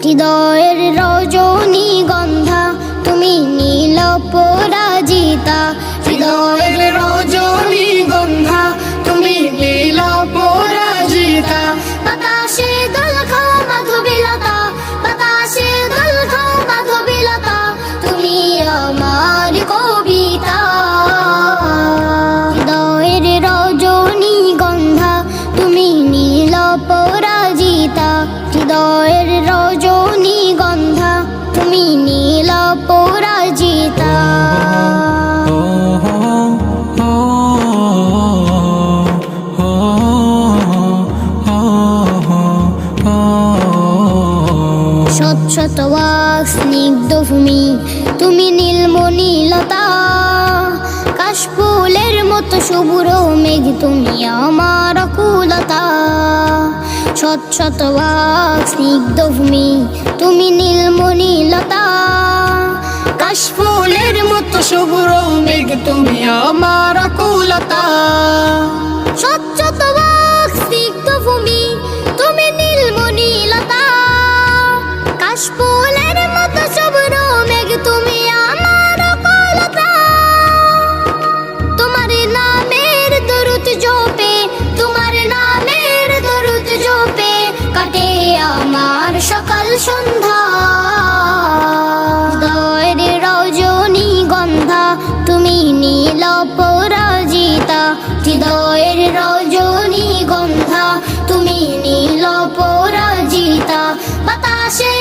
হৃদয়ের রজনীগন্ধা তুমি নীল পরাজিতা, হৃদয়ের রজনীগন্ধা তুমি নীল পরাজিতা। বাতাসে দোল খাও মাধবীলতা, বাতাসে দোল খাও মাধবীলতা, তুমি আমার কবিতা। হৃদয়ের রজনীগন্ধা তুমি নীল পরাজিতা, হৃদয়ের রজনীগন্ধা তুমি নীল পরাজিতা। শত শত ওয়াক স্নিগ্ধ ভূমি তুমি নীলমণিলতা, কাশফুলের মতো শুভ্র মেঘ তুমি আমার আকুলতা। শত শত ওয়াক স্নিগ্ধ ভূমি তুমি নীলমণিলতা, কাশফুলের মতো শুভ্র মেঘ তুমি আমার আকুলতা। শত শত ওয়াক স্নিগ্ধ ভূমি তুমি নীলমণিলতা, কাশফুলের মতো শুভ্র মেঘ তুমি আমার আকুলতা। তোমার নামের দরুদ জপে, তোমার নামের দরুদ জপে কাটে আমার সকাল সন্ধ্যা। হৃদয়ের রজনীগন্ধা তুমি নীল পরাজিতা, হৃদয়ের রজনীগন্ধা তুমি নীল পরাজিতা। বাতাসে